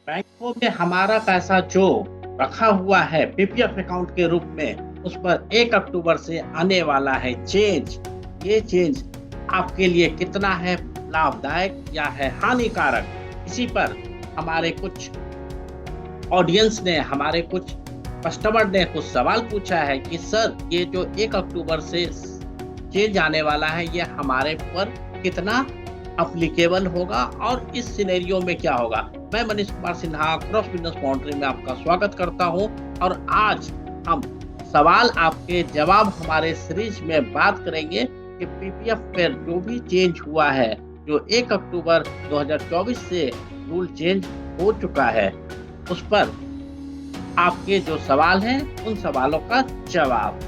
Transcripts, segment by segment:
बैंकों में हमारा पैसा जो रखा हुआ है पीपीएफ अकाउंट के रूप में, उस पर 1 अक्टूबर से आने वाला है चेंज। ये चेंज आपके लिए कितना है लाभदायक या है हानिकारक, इसी पर हमारे कुछ ऑडियंस ने, हमारे कुछ कस्टमर ने कुछ सवाल पूछा है कि सर ये जो 1 अक्टूबर से चेंज आने वाला है ये हमारे पर कितना अप्लीकेबल होगा और इस सिनेरियो में क्या होगा। मैं Manish Kumar Sinha cross business boundary में आपका स्वागत करता हूं और आज हम सवाल आपके जवाब हमारे सीरीज में बात करेंगे कि पीपीएफ पर जो भी चेंज हुआ है, जो 1 अक्टूबर 2024 से रूल चेंज हो चुका है, उस पर आपके जो सवाल हैं उन सवालों का जवाब।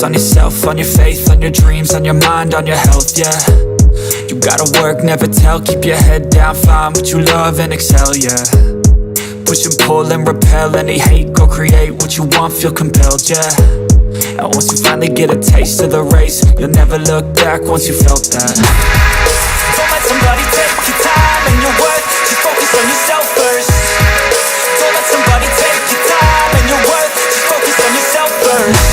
On yourself, on your faith, on your dreams, on your mind, on your health, yeah. You gotta work, never tell, keep your head down, find what you love and excel, yeah. Push and pull and repel any hate, go create what you want, feel compelled, yeah. And once you finally get a taste of the race, you'll never look back once you felt that. Don't let somebody take your time and your worth, just focus on yourself first. Don't let somebody take your time and your worth, just focus on yourself first.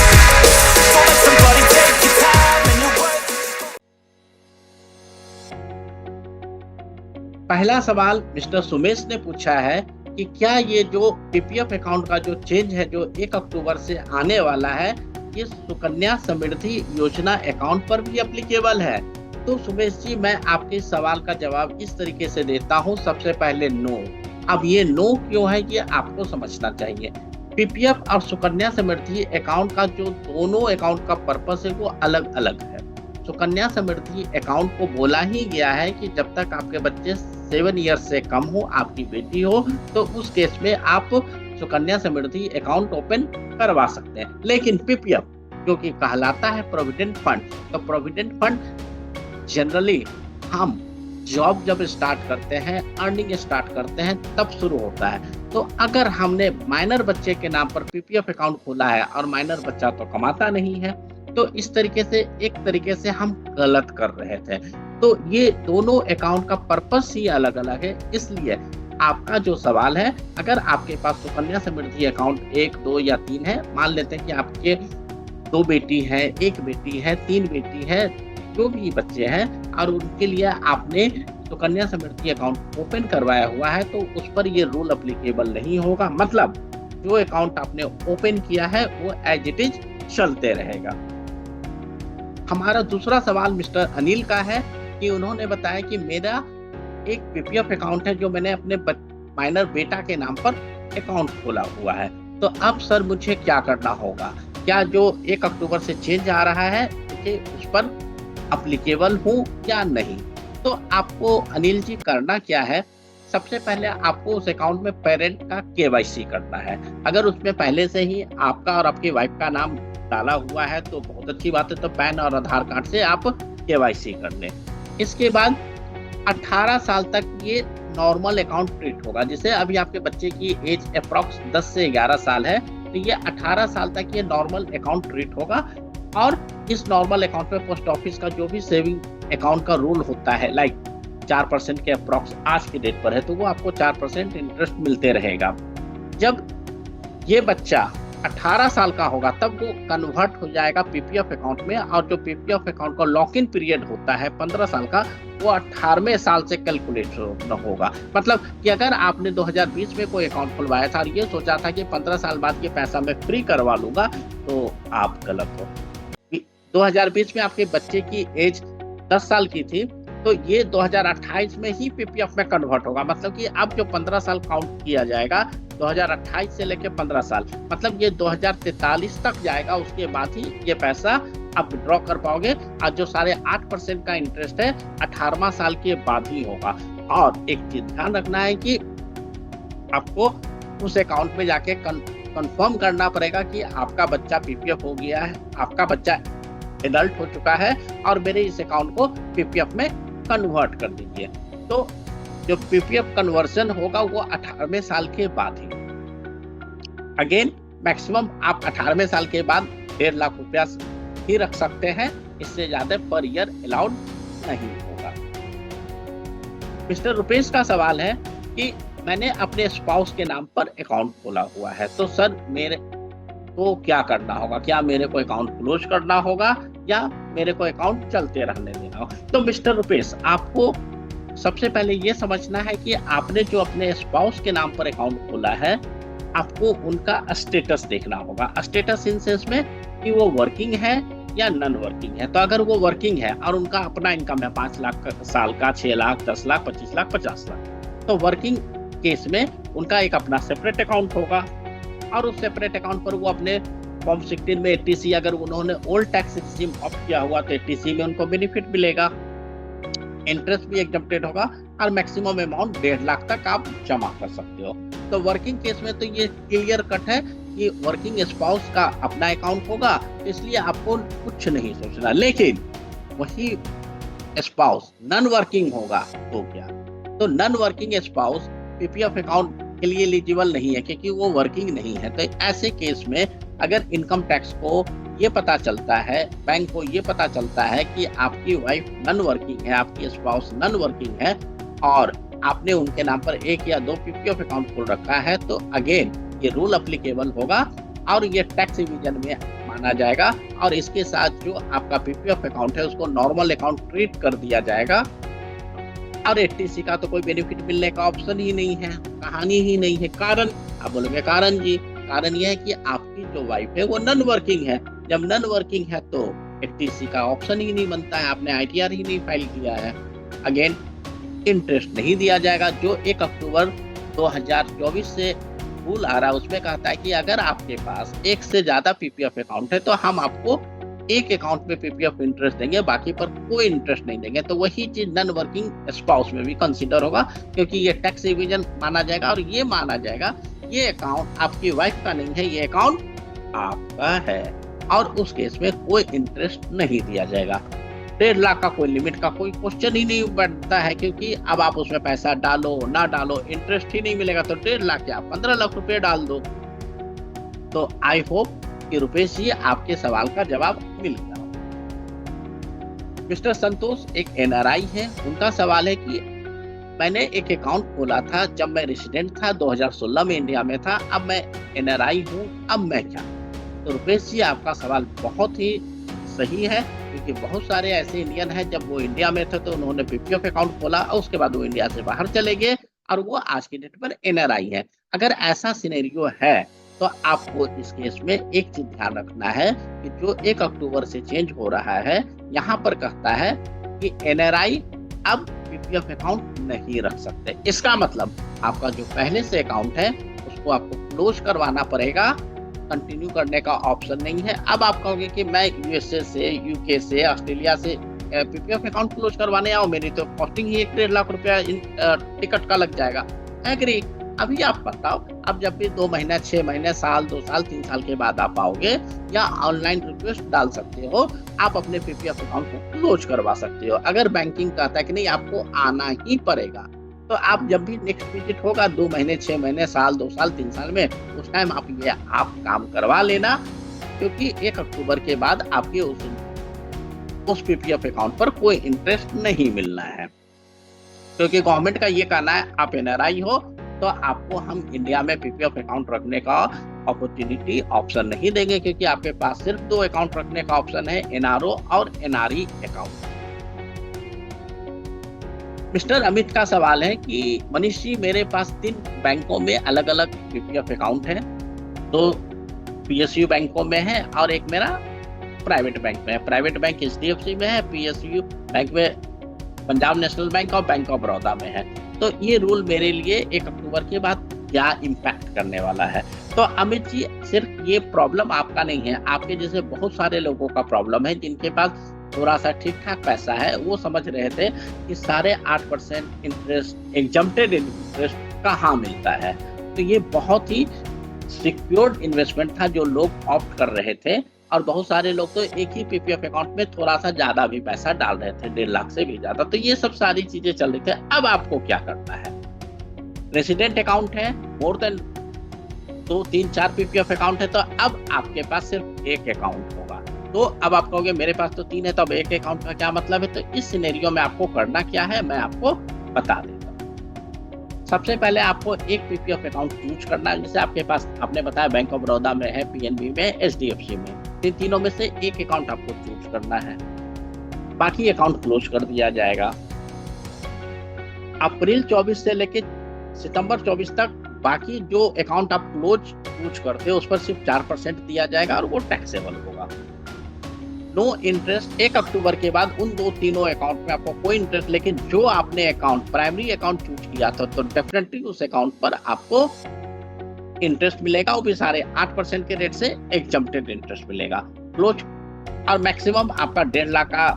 पहला सवाल mister Sumesh ने पूछा है कि क्या ये जो PPF account का जो चेंज है जो 1 अक्टूबर से आने वाला है, ये सुकन्या समृद्धि योजना अकाउंट पर भी एप्लीकेबल है। तो सुमेश जी, मैं आपके सवाल का जवाब इस तरीके से देता हूँ। सबसे पहले नो। अब ये नो क्यों है ये आपको समझना चाहिए। पीपीएफ और सुकन्या समृद्धि अकाउंट का जो दोनों अकाउंट का पर्पस है वो अलग अलग है। सुकन्या समृद्धि अकाउंट को बोला ही गया है कि जब तक आपके बच्चे 7 ईयर्स से कम हो, आपकी बेटी हो, तो उस केस में आप सुकन्या समृद्धि अकाउंट ओपन करवा सकते हैं। लेकिन पीपीएफ जो कि कहलाता है प्रोविडेंट फंड, तो प्रोविडेंट फंड जनरली हम जॉब जब स्टार्ट करते हैं, अर्निंग स्टार्ट करते हैं, तब शुरू होता है। तो अगर हमने माइनर बच्चे के नाम पर पीपीएफ अकाउंट खोला है और माइनर बच्चा तो कमाता नहीं है, तो इस तरीके से एक तरीके से हम गलत कर रहे थे। तो ये दोनों अकाउंट का पर्पस ही अलग अलग है। इसलिए आपका जो सवाल है, अगर आपके पास सुकन्या समृद्धि अकाउंट 1, 2 या 3 है, मान लेते हैं कि आपके 2 बेटी हैं, 1 बेटी है, 3 बेटी है, जो भी बच्चे हैं और उनके लिए आपने सुकन्या समृद्धि अकाउंट ओपन करवाया हुआ है, तो उस पर ये रूल एप्लीकेबल नहीं होगा। मतलब जो अकाउंट आपने ओपन किया है वो एज इट इज चलते रहेगा। हमारा दूसरा सवाल मिस्टर अनिल का है कि उन्होंने बताया कि मेरा एक पीपीएफ अकाउंट है जो मैंने अपने माइनर बेटा के नाम पर अकाउंट खोला हुआ है, तो अब सर मुझे क्या करना होगा? क्या जो 1 अक्टूबर से चेंज आ रहा है मुझे उस पर एप्लीकेबल हूँ या नहीं? तो आपको अनिल जी करना क्या है, सबसे पहले आपको उस अकाउंट में पेरेंट का केवाईसी करना है। अगर उसमें पहले से ही आपका और आपकी वाइफ का नाम डाला हुआ है तो बहुत अच्छी बात है, तो पैन और आधार कार्ड से आप केवाईसी कर लें। इसके बाद 18 साल तक ये नॉर्मल अकाउंट ट्रीट होगा। जैसे अभी आपके बच्चे की एज अप्रॉक्स 10 से 11 साल है, तो ये 18 साल तक ये नॉर्मल अकाउंट ट्रीट होगा। और इस नॉर्मल अकाउंट में पोस्ट ऑफिस का जो भी सेविंग अकाउंट का रूल होता है, लाइक 4% के अप्रॉक्स आज की डेट पर है, तो वो आपको 4% इंटरेस्ट मिलते रहेगा। जब ये बच्चा 18 साल का होगा तब वो कन्वर्ट हो जाएगा पीपीएफ अकाउंट में, और जो पीपीएफ अकाउंट का लॉक इन पीरियड होता है 15 साल का, वो 18वें साल से कैलकुलेट होगा। मतलब कि अगर आपने 2020 में कोई अकाउंट खुलवाया था और ये सोचा था कि 15 साल बाद ये पैसा मैं फ्री करवा लूंगा, तो आप गलत हो। 2020 में आपके बच्चे की एज 10 साल की थी, तो ये 2028 में ही पीपीएफ में कन्वर्ट होगा। मतलब कि अब जो 15 साल काउंट किया जाएगा 2028 से लेकर 15 साल, मतलब ये 2043 तक जाएगा। उसके बाद ही ये पैसा आप विड्रॉ कर पाओगे, और जो 8.5% का इंटरेस्ट है 18वां साल के बाद ही होगा। और एक चीज ध्यान रखना है कि आपको उस अकाउंट में जाके कंफर्म करना पड़ेगा कि आपका बच्चा पीपीएफ हो गया है, आपका बच्चा एडल्ट हो चुका है और मेरे इस अकाउंट को पीपीएफ में कन्वर्ट कर दीजिए। तो जो पीपीएफ कन्वर्जन होगा वो 18वें साल के बाद ही। अगेन मैक्सिमम आप 18वें साल के बाद 1.5 लाख रुपया ही रख सकते हैं, इससे ज्यादा पर ईयर अलाउड नहीं होगा। मिस्टर रुपेश का सवाल है कि मैंने अपने स्पाउस के नाम पर अकाउंट खोला हुआ है, तो सर मेरे को क्या करना होगा? क्या मेरे को अकाउंट क्लोज करना होगा या मेरे को अकाउंट चलते रहने देना होगा? तो मिस्टर रुपेश, आपको सबसे पहले ये समझना है कि आपने जो अपने स्पाउस के नाम पर अकाउंट खोला है, आपको उनका स्टेटस देखना होगा। स्टेटस इन सेंस में कि वो वर्किंग है या नॉन वर्किंग है। तो अगर वो वर्किंग है और उनका अपना इनकम है 5 लाख साल का, 6 लाख, 10 लाख, 25 लाख, 50 लाख, तो वर्किंग केस में उनका एक अपना सेपरेट अकाउंट होगा और उस सेपरेट अकाउंट पर वो अपने फॉर्म 16 में 80C अगर उन्होंने ओल्ड टैक्स स्कीम ऑप्ट किया हुआ तो 80C में उनको बेनिफिट मिलेगा, इंटरेस्ट भी एग्जम्प्टेड होगा और मैक्सिमम अमाउंट 1.5 लाख तक आप जमा कर सकते हो। तो वर्किंग केस में तो ये क्लियर कट है कि वर्किंग स्पाउस का अपना अकाउंट होगा, इसलिए आपको कुछ नहीं सोचना। लेकिन वही स्पाउस नॉन वर्किंग होगा तो क्या? तो non working spouse PPF account के लिए एलिजिबल नहीं है क्योंकि वो वर्किंग नहीं है। तो ऐसे केस में अगर इनकम टैक्स को ये पता चलता है, बैंक को ये पता चलता है कि आपकी वाइफ नॉन वर्किंग है, आपकी स्पाउस नॉन वर्किंग है और आपने उनके नाम पर 1 या 2 पीपीएफ अकाउंट खोल रखा है, तो अगेन ये रूल अप्लीकेबल होगा और ये टैक्स इविजन में माना जाएगा और इसके साथ जो आपका पीपीएफ अकाउंट है उसको नॉर्मल अकाउंट ट्रीट कर दिया जाएगा और 80C का तो कोई बेनिफिट मिलने का ऑप्शन ही नहीं है, कहानी ही नहीं है। कारण आप बोलोगे कारण जी, कारण यह है कि आपकी जो वाइफ है वो नॉन वर्किंग है। जब नॉन वर्किंग है तो 80C का ऑप्शन ही नहीं बनता है, आपने ITR ही नहीं फाइल किया है। अगेन इंटरेस्ट नहीं दिया जाएगा। जो 1 अक्टूबर 2024 से रूल आ रहा है उसमें कहता है कि अगर आपके पास एक से ज्यादा पीपीएफ अकाउंट है तो हम आपको एक अकाउंट में पीपीएफ इंटरेस्ट देंगे, बाकी पर कोई इंटरेस्ट नहीं देंगे। तो वही चीज नॉन वर्किंग स्पाउस में भी कंसीडर होगा क्योंकि ये टैक्स इविजन माना जाएगा और ये माना जाएगा ये अकाउंट आपकी वाइफ का नहीं है, ये अकाउंट आपका है और उस केस में कोई इंटरेस्ट नहीं दिया जाएगा। 1.5 लाख का कोई लिमिट का कोई क्वेश्चन ही नहीं बनता है क्योंकि अब आप उसमें पैसा डालो ना डालो इंटरेस्ट ही नहीं मिलेगा। तो 1.5 लाख क्या 15 लाख रुपए डाल दो। तो आई होप कि रुपेश जी आपके सवाल का जवाब मिल गया। मिस्टर संतोष एक NRI है, उनका सवाल है कि मैंने एक अकाउंट खोला था जब मैं रेसिडेंट था, 2016 में इंडिया में था, अब मैं NRI हूँ, अब मैं क्या? तो रुपेश जी आपका सवाल बहुत ही सही है क्योंकि बहुत सारे ऐसे इंडियन हैं जब वो इंडिया में थे तो उन्होंने पीपीएफ अकाउंट खोला और उसके बाद वो इंडिया से बाहर चले गए और वो आज की डेट पर NRI है। अगर ऐसा सिनेरियो है तो आपको इस केस में एक चीज ध्यान रखना है कि जो 1 अक्टूबर से चेंज हो रहा है, यहाँ पर कहता है कि NRI अब पीपीएफ अकाउंट नहीं रख सकते। इसका मतलब आपका जो पहले से अकाउंट है उसको आपको क्लोज करवाना पड़ेगा, कंटिन्यू करने का ऑप्शन नहीं है। अब आप कहोगे कि मैं USA से, UK से, ऑस्ट्रेलिया से पीपीएफ अकाउंट क्लोज करवाने आओ, मेरी तो कॉस्टिंग ही 1.5 लाख रुपया टिकट का लग जाएगा। एग्री। अभी आप बताओ, अब जब भी 2 महीने, 6 महीने, साल, 2 साल, 3 साल के बाद आप आओगे या ऑनलाइन रिक्वेस्ट डाल सकते हो, आप अपने पीपीएफ अकाउंट को क्लोज करवा सकते हो। अगर बैंकिंग कहता है कि नहीं आपको आना ही पड़ेगा, तो आप जब भी नेक्स्ट विजिट होगा 2 महीने, 6 महीने, साल, 2 साल, 3 साल में, उस टाइम आप काम करवा लेना क्योंकि 1 अक्टूबर के बाद आपके उस पीपीएफ अकाउंट पर कोई इंटरेस्ट नहीं मिलना है क्योंकि गवर्नमेंट का ये कहना है आप NRI हो तो आपको हम इंडिया में पीपीएफ अकाउंट रखने का अपॉर्चुनिटी ऑप्शन नहीं देंगे क्योंकि आपके पास सिर्फ 2 अकाउंट रखने का ऑप्शन है, NRO और NRE अकाउंट। मिस्टर अमित का सवाल है कि मनीष जी मेरे पास 3 बैंकों में अलग अलग पीपीएफ अकाउंट है, 2 PSU बैंकों में है और एक मेरा प्राइवेट बैंक में है। प्राइवेट बैंक HDFC में है, PSU बैंक में पंजाब नेशनल बैंक और बैंक ऑफ बड़ौदा में है। तो ये रूल मेरे लिए 1 अक्टूबर के बाद क्या इम्पैक्ट करने वाला है? तो अमित जी सिर्फ ये प्रॉब्लम आपका नहीं है, आपके जैसे बहुत सारे लोगों का प्रॉब्लम है जिनके पास थोड़ा सा ठीक ठाक पैसा है। वो समझ रहे थे कि 8.5% इंटरेस्ट, एग्जम्प्टेड इंटरेस्ट कहाँ मिलता है। तो ये बहुत ही सिक्योर्ड इन्वेस्टमेंट था जो लोग ऑप्ट कर रहे थे और बहुत सारे लोग तो एक ही पीपीएफ अकाउंट में थोड़ा सा ज्यादा भी पैसा डाल रहे थे, 1.5 लाख से भी ज्यादा। तो ये सब सारी चीजें चल रही थी। अब आपको क्या करना है, रेसिडेंट अकाउंट है, मोर देन 2, 3, 4 पीपीएफ अकाउंट है, तो अब आपके पास सिर्फ एक अकाउंट होगा। तो अब आप कहोगे मेरे पास तो 3 है, तो अब एक अकाउंट का क्या मतलब है? तो इस सिनेरियो में आपको करना क्या है, मैं आपको बता देता हूँ। सबसे पहले आपको एक पीपीएफ अकाउंट चूज करना है। जैसे आपके पास, आपने बताया बैंक ऑफ बड़ौदा में है, पीएनबी में, एचडीएफसी में, इन तीनों में से एक अकाउंट आपको चूज करना है, बाकी अकाउंट क्लोज कर दिया जाएगा। अप्रैल 24 से लेके सितंबर 24 तक बाकी जो अकाउंट आप चूज करते हो उस पर सिर्फ 4% दिया जाएगा और वो टैक्सेबल होगा। नो इंटरेस्ट 1 अक्टूबर के बाद उन तीनों अकाउंट में आपको कोई इंटरेस्ट, लेकिन जो आपने अकाउंट प्राइमरी अकाउंट चूज किया था तो डेफिनेटली उस अकाउंट पर आपको इंटरेस्ट मिलेगा, वो भी सारे 8% के रेट से एग्जम्प्टेड इंटरेस्ट मिलेगा। क्लोज और मैक्सिमम आपका 1.5 लाख का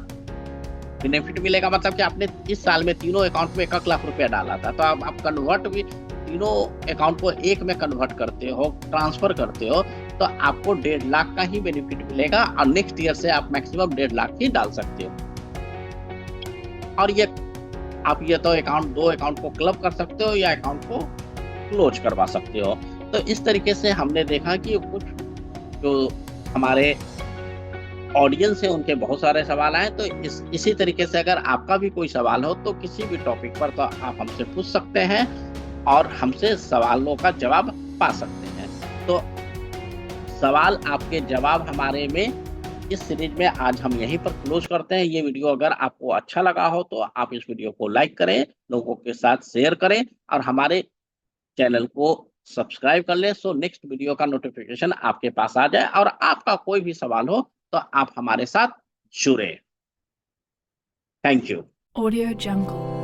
बेनिफिट मिलेगा। मतलब कि आपने इस साल में तीनों अकाउंट में 1 लाख रुपया डाला था, तो आप कन्वर्ट भी तीनों अकाउंट को एक में कन्वर्ट करते हो, ट्रांसफर करते हो, तो आपको 1.5 लाख का ही बेनिफिट मिलेगा और नेक्स्ट ईयर से आप मैक्सिमम 1.5 लाख ही डाल सकते हो। और ये आप तो अकाउंट, 2 अकाउंट को क्लब कर सकते हो या अकाउंट को क्लोज करवा सकते हो। तो इस तरीके से हमने देखा कि कुछ जो हमारे ऑडियंस है उनके बहुत सारे सवाल आए। तो इसी तरीके से अगर आपका भी कोई सवाल हो तो किसी भी टॉपिक पर तो आप हमसे पूछ सकते हैं और हमसे सवालों का जवाब पा सकते हैं। तो सवाल आपके जवाब हमारे में इस सीरीज में आज हम यहीं पर क्लोज करते हैं। ये वीडियो अगर आपको अच्छा लगा हो तो आप इस वीडियो को लाइक करें, लोगों के साथ शेयर करें और हमारे चैनल को सब्सक्राइब कर लें, सो नेक्स्ट वीडियो का नोटिफिकेशन आपके पास आ जाए। और आपका कोई भी सवाल हो तो आप हमारे साथ जुड़े। Thank you. Audio Jungle.